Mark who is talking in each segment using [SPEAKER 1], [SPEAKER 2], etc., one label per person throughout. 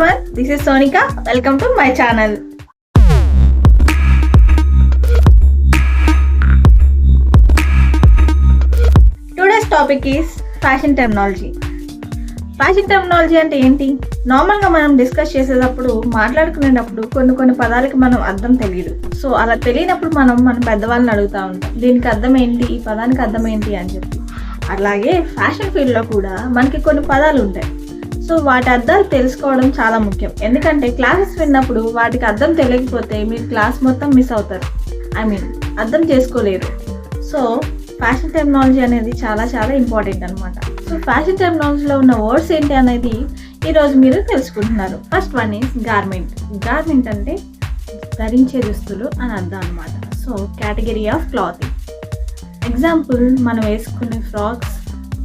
[SPEAKER 1] everyone, this is Sonika. Welcome to my channel. Today's topic is fashion terminology. Fashion terminology అంటే ఏంటి? నార్మల్గా మనం discuss చేసేటప్పుడు మాట్లాడుకునేటప్పుడు కొన్ని పదాలకి మనం అర్థం తెలియదు. సో అలా తెలియనప్పుడు మన పెద్దవాళ్ళని అడుగుతూ ఉంటాం, దీనికి అర్థం ఏంటి, ఈ పదానికి అర్థం ఏంటి అని చెప్పి. అలాగే ఫ్యాషన్ ఫీల్డ్లో కూడా మనకి కొన్ని పదాలు ఉంటాయి. సో వాటి అర్థాలు తెలుసుకోవడం చాలా ముఖ్యం. ఎందుకంటే క్లాసెస్ విన్నప్పుడు వాటికి అర్థం తెలియకపోతే మీరు క్లాస్ మొత్తం మిస్ అవుతారు, అర్థం చేసుకోలేరు. సో ఫ్యాషన్ టెర్మినాలజీ అనేది చాలా ఇంపార్టెంట్ అనమాట. సో ఫ్యాషన్ టెర్మినాలజీలో ఉన్న వర్డ్స్ ఏంటి అనేది ఈరోజు మీరు తెలుసుకుంటున్నారు. First one is garment. Garment అంటే ధరించే దుస్తులు అని అర్థం అనమాట. So category of clothing. Example, మనం వేసుకునే ఫ్రాక్స్,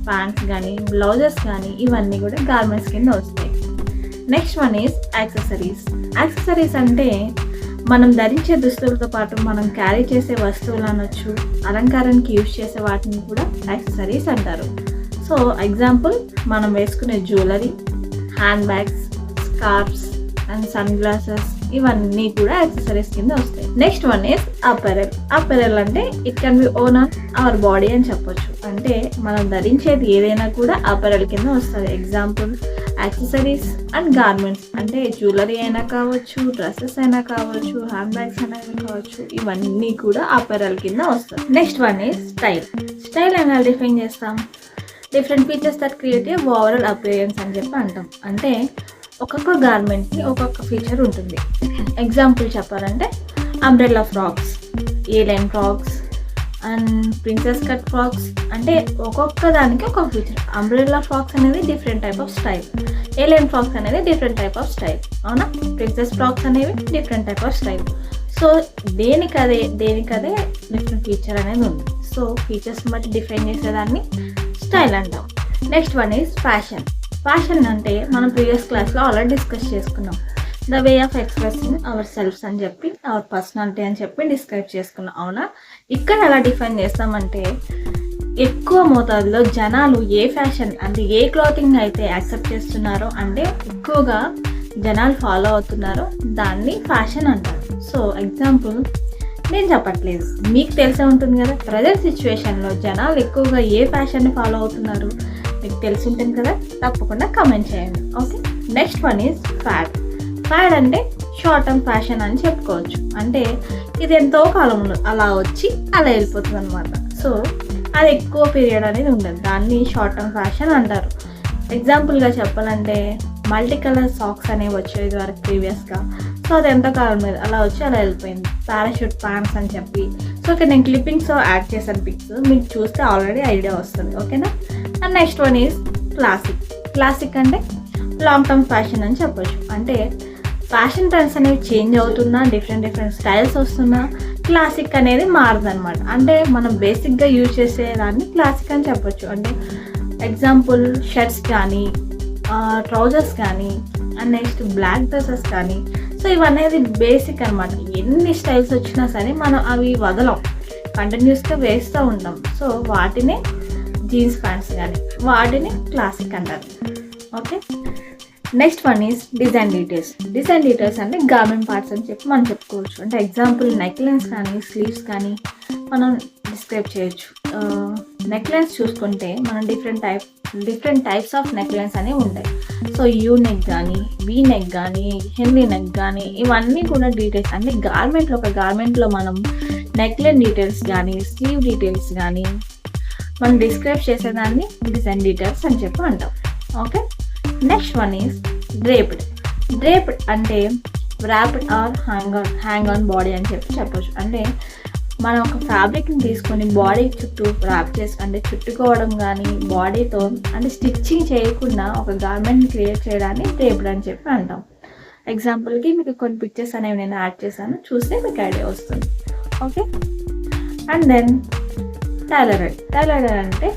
[SPEAKER 1] ప్యాంట్స్ కానీ బ్లౌజెస్ కానీ ఇవన్నీ కూడా గార్మెంట్స్ కింద వస్తాయి. Next one is accessories. Accessories అంటే మనం ధరించే దుస్తులతో పాటు మనం క్యారీ చేసే వస్తువులు అనొచ్చు, అలంకారానికి యూజ్ చేసే వాటిని కూడా యాక్సెసరీస్ అంటారు. సో ఎగ్జాంపుల్, మనం వేసుకునే jewellery, handbags, scarves and sunglasses ఇవన్నీ కూడా యాక్సెసరీస్ కింద వస్తాయి. Next one is apparel. Apparel అంటే it can be worn on our body అని చెప్పొచ్చు. అంటే మనం ధరించేది ఏదైనా కూడా అపెరల్ కింద వస్తుంది. ఎగ్జాంపుల్, యాక్సెసరీస్ అండ్ గార్మెంట్స్ అంటే జ్యువెలరీ అయినా కావచ్చు, డ్రెస్సెస్ అయినా కావచ్చు, హ్యాండ్ బ్యాగ్స్ అయినా కావచ్చు, ఇవన్నీ కూడా అపెరల్ కింద వస్తాయి. Next one is style. Style ఎలా డిఫైన్ చేస్తాం? Different features that create a overall appearance అని చెప్పి అంటాం. అంటే ఒక్కొక్క గార్మెంట్కి ఒక్కొక్క ఫీచర్ ఉంటుంది. ఎగ్జాంపుల్ చెప్పాలంటే umbrella frocks, A line frocks and princess cut frocks. అంటే ఒక్కొక్క దానికి ఒక్కొక్క ఫీచర్. అంబ్రెల్లా ఫ్రాక్స్ అనేది different type of style, A line frocks అనేది డిఫరెంట్ టైప్ ఆఫ్ స్టైల్, అవునా? ప్రిన్సెస్ ఫ్రాక్స్ అనేవి different type of style. So దేనికదే డిఫరెంట్ ఫీచర్ అనేది ఉంది. సో ఫీచర్స్ బట్టి డిఫైన్ చేసేదాన్ని స్టైల్ అంటాం. Next one is fashion. Fashion అంటే మనం ప్రీవియస్ క్లాస్లో ఆల్రెడీ డిస్కస్ చేసుకున్నాం. The way of expressing hour shelves అని చెప్పి, అవర్ పర్సనాలిటీ అని చెప్పి డిస్క్రైబ్ చేసుకున్నాం, అవునా? ఇక్కడ ఎలా డిఫైన్ చేస్తామంటే, ఎక్కువ మోతాదులో జనాలు ఏ ఫ్యాషన్ అంటే ఏ క్లాతింగ్ అయితే యాక్సెప్ట్ చేస్తున్నారో, అంటే ఎక్కువగా జనాలు ఫాలో అవుతున్నారో దాన్ని ఫ్యాషన్ అంటారు. సో ఎగ్జాంపుల్ నేను చెప్పట్లేదు, మీకు తెలిసే ఉంటుంది కదా, ప్రజెంట్ సిచ్యువేషన్లో జనాలు ఎక్కువగా ఏ ఫ్యాషన్ని ఫాలో అవుతున్నారు మీకు తెలిసి ఉంటుంది కదా, తప్పకుండా కమెంట్ చేయండి. ఓకే. నెక్స్ట్ వన్ ఈజ్ ఫ్యాడ్. ఫ్యాడ్ అంటే షార్ట్ టర్మ్ ఫ్యాషన్ అని చెప్పుకోవచ్చు. అంటే ఇది ఎంతో కాలం ఉండదు, అలా వచ్చి అలా వెళ్ళిపోతుంది అనమాట. సో అది ఎక్కువ పీరియడ్ అనేది ఉండదు, దాన్ని షార్ట్ టర్మ్ ఫ్యాషన్ అంటారు. ఎగ్జాంపుల్గా చెప్పాలంటే మల్టీ కలర్ సాక్స్ అనేవి వచ్చాయి ఇది వరకు ప్రీవియస్గా. సో అది ఎంతో కాలం మీద అలా వచ్చి అలా వెళ్ళిపోయింది. పారాషూట్ ప్యాంట్స్ అని చెప్పి. సో ఇక్కడ నేను క్లిప్పింగ్స్ యాడ్ చేశాను పిక్స్, మీకు చూస్తే ఆల్రెడీ ఐడియా వస్తుంది, ఓకేనా? And next one is classic. Classic అంటే లాంగ్ టర్మ్ ఫ్యాషన్ అని చెప్పొచ్చు. అంటే ఫ్యాషన్ ట్రెండ్స్ అనేవి చేంజ్ అవుతున్నా, డిఫరెంట్ స్టైల్స్ వస్తున్నా, క్లాసిక్ అనేది మారదు అనమాట. అంటే మనం బేసిక్గా యూజ్ చేసేదాన్ని క్లాసిక్ అని చెప్పొచ్చు. అంటే ఎగ్జాంపుల్ షర్ట్స్ కానీ, ట్రౌజర్స్ కానీ, అండ్ నెక్స్ట్ బ్లాక్ డ్రెస్సెస్ కానీ. సో ఇవనేది బేసిక్ అనమాట. ఎన్ని స్టైల్స్ వచ్చినా సరే మనం అవి వదలం, కంటిన్యూస్గా వేస్తూ ఉంటాం. సో వాటినే జీన్స్ ప్యాంట్స్ కానీ వాటిని క్లాసిక్ అంటారు. Okay. Next one is design details. Design details అంటే గార్మెంట్ పార్ట్స్ అని చెప్పి మనం చెప్పుకోవచ్చు. అంటే ఎగ్జాంపుల్ నెక్ లైన్స్ కానీ స్లీవ్స్ కానీ మనం డిస్క్రైబ్ చేయొచ్చు. నెక్ లైన్స్ చూసుకుంటే మనం different types of neck lines అనేవి ఉంటాయి. సో యూ నెక్ కానీ, వీ నెక్ కానీ, హెన్రీ నెక్ కానీ, ఇవన్నీ కూడా డీటెయిల్స్. అంటే ఒక గార్మెంట్లో మనం నెక్ లైన్ డీటెయిల్స్ కానీ, స్లీవ్ డీటెయిల్స్ కానీ మనం డిస్క్రైబ్ చేసేదాన్ని డిజైన్ డీటెయిల్స్ అని చెప్పి అంటాం. Okay. Next one is draped. Draped అంటే wrapped or hang on body అని చెప్పొచ్చు. అంటే మనం ఒక ఫ్యాబ్రిక్ని తీసుకొని బాడీ చుట్టూ ర్యాప్ చేసి, అంటే చుట్టుకోవడం కానీ బాడీతో, అంటే స్టిచ్చింగ్ చేయకుండా ఒక గార్మెంట్ని క్రియేట్ చేయడాన్ని డ్రేప్డ్ అని చెప్పి అంటాం. ఎగ్జాంపుల్కి మీకు కొన్ని పిక్చర్స్ అనేవి నేను యాడ్ చేశాను, చూస్తే మీకు ఐడియా వస్తుంది. ఓకే. అండ్ దెన్ టైలర్డ్ అంటే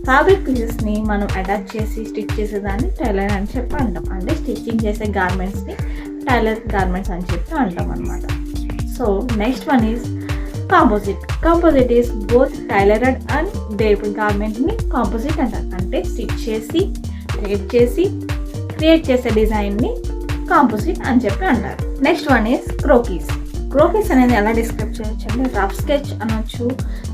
[SPEAKER 1] ఫ్యాబ్రిక్ పీసెస్ని మనం అటాచ్ చేసి స్టిచ్ చేసేదాన్ని టైలర్ అని చెప్పి అంటాం. అంటే స్టిచ్చింగ్ చేసే గార్మెంట్స్ని టైలర్ గార్మెంట్స్ అని చెప్పి అంటాం అనమాట. So next one is composite. Composite is both tailored and draped గార్మెంట్ని కాంపోజిట్ అంటారు. అంటే స్టిచ్ చేసి డ్రేప్ చేసి క్రియేట్ చేసే డిజైన్ని కాంపోజిట్ అని చెప్పి అంటారు. Next one is croquis. Croquis అనేది ఎలా డిస్క్రైబ్ చేయొచ్చు అంటే రఫ్ స్కెచ్ అనొచ్చు,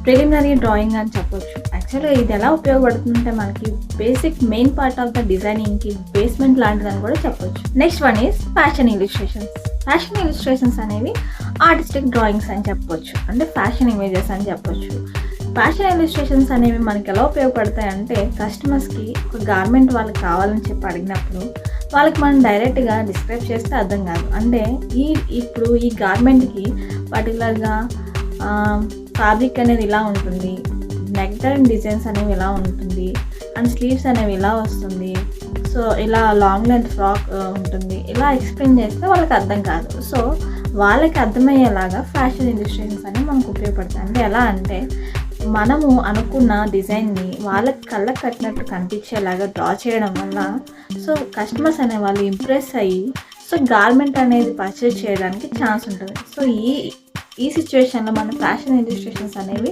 [SPEAKER 1] ప్రిలిమినరీ డ్రాయింగ్ అని చెప్పొచ్చు. యాక్చువల్గా ఇది ఎలా ఉపయోగపడుతుందంటే మనకి basic main part of the డిజైనింగ్కి బేస్మెంట్ లాంటిదని కూడా చెప్పొచ్చు. Next one is fashion illustrations. Fashion illustrations అనేవి ఆర్టిస్టిక్ డ్రాయింగ్స్ అని చెప్పొచ్చు, అంటే ఫ్యాషన్ ఇమేజెస్ అని చెప్పొచ్చు. ఫ్యాషన్ ఇలిస్ట్రేషన్స్ అనేవి మనకి ఎలా ఉపయోగపడతాయి అంటే కస్టమర్స్కి ఒక గార్మెంట్ వాళ్ళకి కావాలని చెప్పి అడిగినప్పుడు వాళ్ళకి మనం డైరెక్ట్గా డిస్క్రైబ్ చేస్తే అర్థం కాదు. అంటే ఇప్పుడు ఈ గార్మెంట్కి పర్టికులర్గా ఫ్యాబ్రిక్ అనేది ఇలా ఉంటుంది, నెక్ అండ్ డిజైన్స్ అనేవి ఇలా ఉంటుంది, అండ్ స్లీవ్స్ అనేవి ఇలా వస్తుంది, సో ఇలా లాంగ్ లెంత్ ఫ్రాక్ ఉంటుంది, ఇలా ఎక్స్ప్లెయిన్ చేస్తే వాళ్ళకి అర్థం కాదు. సో వాళ్ళకి అర్థమయ్యేలాగా ఫ్యాషన్ ఇలిస్ట్రేషన్స్ అనేవి మనకు ఉపయోగపడతాయి. అంటే ఎలా అంటే మనము అనుకున్న డిజైన్ని వాళ్ళకి కళ్ళకు కట్టినట్టు కనిపించేలాగా డ్రా చేయడం వల్ల సో కస్టమర్స్ అనే వాళ్ళు ఇంప్రెస్ అయ్యి సో గార్మెంట్ అనేది పర్చేస్ చేయడానికి ఛాన్స్ ఉంటుంది. సో ఈ సిచ్యువేషన్లో మన ఫ్యాషన్ ఇలిస్ట్రేషన్స్ అనేవి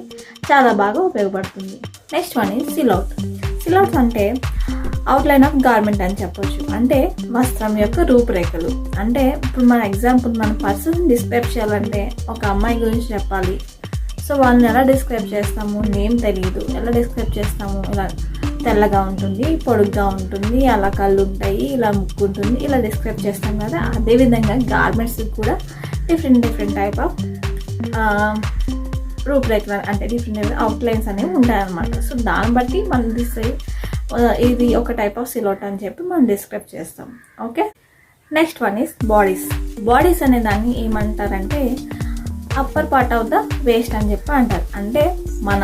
[SPEAKER 1] చాలా బాగా ఉపయోగపడుతుంది. Next one is silhouette. Silhouettes అంటే అవుట్లైన్ ఆఫ్ గార్మెంట్ అని చెప్పొచ్చు, అంటే వస్త్రం యొక్క రూపురేఖలు. అంటే ఇప్పుడు మన ఎగ్జాంపుల్ మన పర్సన్ డిస్క్రైబ్ చేయాలంటే ఒక అమ్మాయి గురించి చెప్పాలి. సో వాళ్ళని ఎలా డిస్క్రైబ్ చేస్తాము, నేమ్ తెలియదు, ఎలా డిస్క్రైబ్ చేస్తాము, ఇలా తెల్లగా ఉంటుంది, పొడుగ్గా ఉంటుంది, అలా కళ్ళు ఉంటాయి, ఇలా ముక్కు ఉంటుంది, ఇలా డిస్క్రైబ్ చేస్తాం కదా. అదేవిధంగా గార్మెంట్స్కి కూడా డిఫరెంట్ టైప్ ఆఫ్ రూపురేఖలు అంటే డిఫరెంట్ అవుట్లైన్స్ అనేవి ఉంటాయన్నమాట. సో దాన్ని బట్టి మనం ఇది ఒక టైప్ ఆఫ్ సిలౌట్ అని చెప్పి మనం డిస్క్రైబ్ చేస్తాం. Okay, next one is bodies. Bodies అనే దాన్ని ఏమంటారంటే upper part of the waste అని చెప్పి అంటారు. అంటే మన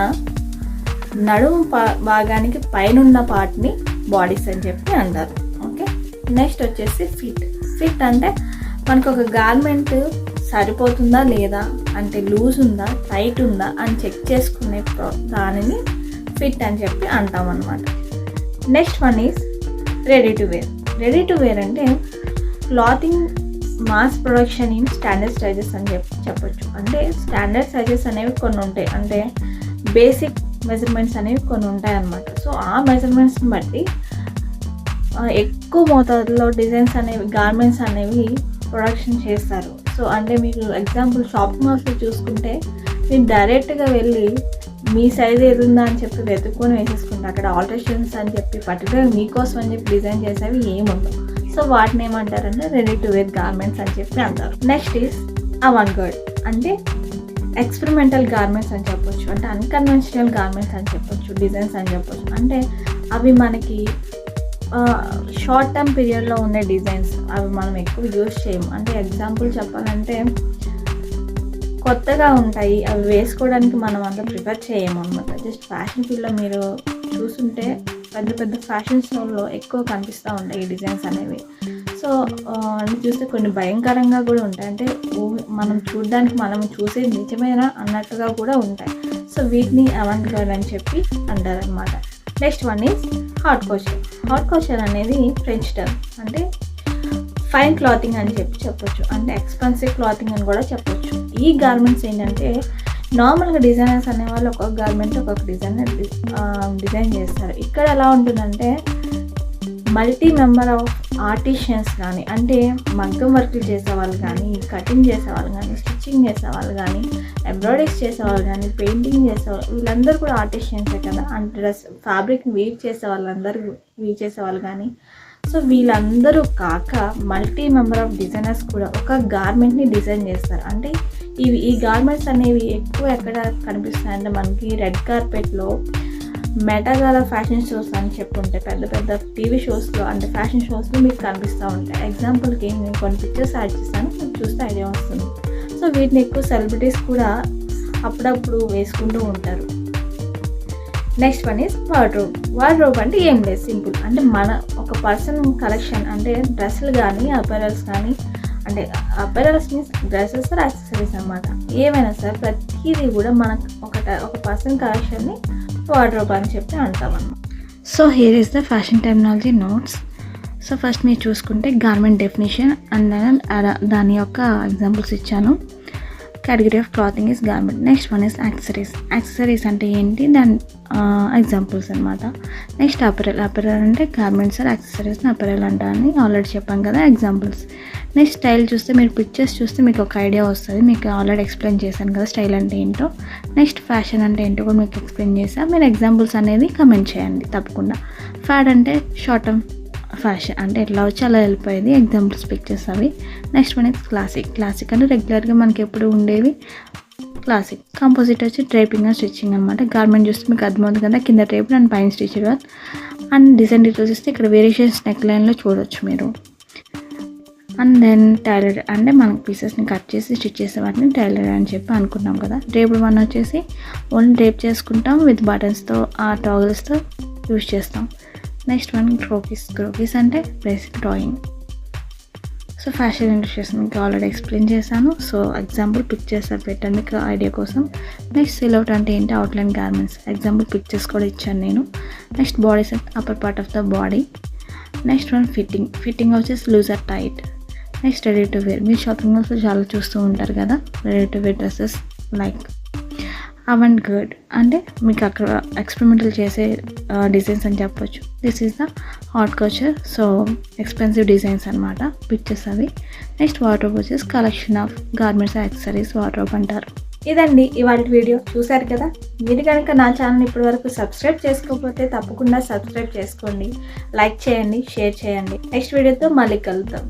[SPEAKER 1] నడుము భాగానికి పైనున్న పార్ట్ని బాడీస్ అని చెప్పి అంటారు. ఓకే, నెక్స్ట్ వచ్చేసి ఫిట్ అంటే మనకు ఒక గార్మెంట్ సరిపోతుందా లేదా, అంటే లూజ్ ఉందా టైట్ ఉందా అని చెక్ చేసుకునే దానిని ఫిట్ అని చెప్పి అంటాం అన్నమాట. Next one is ready to wear. Ready to wear అంటే clothing mass production in standard sizes అని చెప్పొచ్చు. అంటే స్టాండర్డ్ సైజెస్ అనేవి కొన్ని ఉంటాయి, అంటే బేసిక్ మెజర్మెంట్స్ అనేవి కొన్ని ఉంటాయి అన్నమాట. సో ఆ మెజర్మెంట్స్ని బట్టి ఎక్కువ మోతాదులో డిజైన్స్ అనేవి గార్మెంట్స్ అనేవి ప్రొడక్షన్ చేస్తారు. సో అంటే మీకు ఎగ్జాంపుల్ షాపింగ్ మాల్స్లో చూసుకుంటే మీరు డైరెక్ట్గా వెళ్ళి మీ సైజ్ ఏది ఉందా అని చెప్పి వెతుక్కొని వేసేసుకుంటే అక్కడ ఆల్టరేషన్స్ అని చెప్పి పర్టికులర్ మీకోసం అని చెప్పి డిజైన్ చేసేవి ఏముండవు. సో వాటిని ఏమంటారంటే రెడీ టు వేర్ గార్మెంట్స్ అని చెప్పి అంటారు. Next is avant-garde. అంటే ఎక్స్పెరిమెంటల్ గార్మెంట్స్ అని చెప్పొచ్చు, అంటే అన్కన్వెన్షనల్ గార్మెంట్స్ అని చెప్పొచ్చు, డిజైన్స్ అని చెప్పొచ్చు. అంటే అవి మనకి షార్ట్ టర్మ్ పీరియడ్లో ఉండే డిజైన్స్, అవి మనం ఎక్కువ యూజ్ చేయము. అంటే ఎగ్జాంపుల్ చెప్పాలంటే కొత్తగా ఉంటాయి, అవి వేసుకోవడానికి మనం అంత ప్రిఫర్ చేయము అనమాట. జస్ట్ ఫ్యాషన్ ఫీల్డ్లో మీరు చూస్తుంటే పెద్ద ఫ్యాషన్ షోల్లో ఎక్కువ కనిపిస్తూ ఉంటాయి ఈ డిజైన్స్ అనేవి. సో అన్ని చూస్తే కొన్ని భయంకరంగా కూడా ఉంటాయి, అంటే మనం చూడడానికి మనం చూసే నిజమేనా అన్నట్టుగా కూడా ఉంటాయి. సో వీటిని అవాంగార్డ్ అని చెప్పి అంటారనమాట. Next one is hot coacher. Hot coacher అనేది ఫ్రెంచ్ టర్మ్, అంటే ఫైన్ క్లాతింగ్ అని చెప్పొచ్చు, అంటే ఎక్స్పెన్సివ్ క్లాతింగ్ అని కూడా చెప్పొచ్చు. ఈ గార్మెంట్స్ ఏంటంటే నార్మల్గా డిజైనర్స్ అనేవాళ్ళు ఒక్కొక్క గార్మెంట్ ఒక్కొక్క డిజైన్ చేస్తారు. ఇక్కడ ఎలా ఉంటుందంటే మల్టీ మెంబర్ ఆఫ్ ఆర్టిషియన్స్ కానీ, అంటే మగ్గం వర్క్లు చేసేవాళ్ళు కానీ, కటింగ్ చేసేవాళ్ళు కానీ, స్టిచ్చింగ్ చేసేవాళ్ళు కానీ, ఎంబ్రాయిడరీస్ చేసేవాళ్ళు కానీ, పెయింటింగ్ చేసేవాళ్ళు, వీళ్ళందరూ కూడా ఆర్టిషియన్సే కదా. అంటే డ్రెస్ ఫ్యాబ్రిక్ని వీవ్ చేసే చేసేవాళ్ళు కానీ. సో వీళ్ళందరూ కాక మల్టీ మెంబర్ ఆఫ్ డిజైనర్స్ కూడా ఒక గార్మెంట్ని డిజైన్ చేస్తారు. అంటే ఈ గార్మెంట్స్ అనేవి ఎక్కువ ఎక్కడ కనిపిస్తాయంటే మనకి రెడ్ కార్పెట్లో, మెటాగాల ఫ్యాషన్ షోస్ అని చెప్పుంటే పెద్ద టీవీ షోస్లో, అంటే ఫ్యాషన్ షోస్లో మీకు కనిపిస్తూ ఉంటాయి. ఎగ్జాంపుల్కి నేను కొన్ని పిక్చర్స్ యాడ్ చేస్తాను, మీకు చూస్తే ఐడియా వస్తుంది. సో వీటిని ఎక్కువ సెలబ్రిటీస్ కూడా అప్పుడప్పుడు వేసుకుంటూ ఉంటారు. Next one is wardrobe. Wardrobe అంటే ఏం లేదు, సింపుల్. అంటే మన ఒక పర్సన్ కలెక్షన్, అంటే డ్రెస్సులు కానీ అపెరల్స్ కానీ, అంటే apparels means dresses or accessories అనమాట. ఏమైనా సరే ప్రతిదీ కూడా మనకు ఒక పర్సన్ కలెక్షన్ని వార్డ్రోబ్ అని చెప్పి అంటాం అన్నమాట. So here is the fashion terminology notes. So first మీరు చూసుకుంటే గార్మెంట్ డెఫినేషన్ అండ్ దాని యొక్క ఎగ్జాంపుల్స్ ఇచ్చాను.
[SPEAKER 2] Category of clothing is garment. Next one is accessories. Accessories అంటే ఏంటి, దాని ఎగ్జాంపుల్స్ అనమాట. Next apparel. అపెరల్ అంటే గార్మెంట్స్ ఆర్ యాక్సెసరీస్ని అపెరల్ అంటారని ఆల్రెడీ చెప్పాం కదా, ఎగ్జాంపుల్స్. నెక్స్ట్ స్టైల్ చూస్తే, మీరు పిక్చర్స్ చూస్తే మీకు ఒక ఐడియా వస్తుంది. మీకు ఆల్రెడీ ఎక్స్ప్లెయిన్ చేశాను కదా స్టైల్ అంటే ఏంటో. నెక్స్ట్ ఫ్యాషన్ అంటే ఏంటో కూడా మీకు ఎక్స్ప్లెయిన్ చేసా. మీరు ఎగ్జాంపుల్స్ అనేది కమెంట్ చేయండి తప్పకుండా. ఫ్యాడ్ అంటే షార్ట్ టర్మ్ ఫ్యాషన్, అంటే ఎట్లా వచ్చి అలా వెళ్ళిపోయేది, ఎగ్జాంపుల్స్ పిక్చర్స్ అవి. Next one is classic. Classic అంటే రెగ్యులర్గా మనకి ఎప్పుడు ఉండేవి క్లాసిక్. కంపోజిట్ వచ్చి డ్రైపింగ్ అండ్ స్టిచ్చింగ్ అనమాట. గార్మెంట్ చూస్తే మీకు అర్థమవుతుంది కదా, కింద డ్రైప్ అండ్ పైన stitch work. And design details చూస్తే ఇక్కడ వేరియేషన్స్ నెక్ లైన్లో చూడవచ్చు మీరు. అండ్ దెన్ టైలర్ అంటే మనకు పీసెస్ని కట్ చేసి స్టిచ్ చేసే వాటిని టైలర్ అని చెప్పి అనుకున్నాం కదా. డ్రేప్డ్ వన్ వచ్చేసి ఓన్లీ డ్రేప్ చేసుకుంటాం విత్ బటన్స్తో, ఆ టాగిల్స్తో యూజ్ చేస్తాం. Next one croquis. క్రోకీస్ అంటే basic drawing. So fashion industries మీకు ఆల్రెడీ ఎక్స్ప్లెయిన్ చేశాను. సో ఎగ్జాంపుల్ పిక్చర్స్ పెట్టండి మీకు ఐడియా కోసం. నెక్స్ట్ సిల్అవుట్ అంటే ఏంటి, అవుట్లైన్ గార్మెంట్స్. ఎగ్జాంపుల్ పిక్చర్స్ కూడా ఇచ్చాను నేను. Next body set, upper part of the body. Next one fitting. Fitting వచ్చేసి loose or tight. Next ready to wear. మీరు షాపింగ్ మాల్స్లో చాలా చూస్తూ ఉంటారు కదా ready to wear dresses like avant-garde, అంటే మీకు అక్కడ ఎక్స్పెరిమెంటల్ చేసే డిజైన్స్ అని చెప్పొచ్చు. This is the haute couture. సో ఎక్స్పెన్సివ్ డిజైన్స్ అనమాట పిక్చర్స్ అవి. నెక్స్ట్ వార్డ్రోబ్ వచ్చేసి collection of garments accessories wardrobe అంటారు.
[SPEAKER 1] ఇదండి ఇవాళ వీడియో. చూశారు కదా. మీరు కనుక నా ఛానల్ ఇప్పటి వరకు సబ్స్క్రైబ్ చేసుకోకపోతే తప్పకుండా సబ్స్క్రైబ్ చేసుకోండి, లైక్ చేయండి, షేర్ చేయండి. నెక్స్ట్ వీడియోతో మళ్ళీ కలుద్దాం.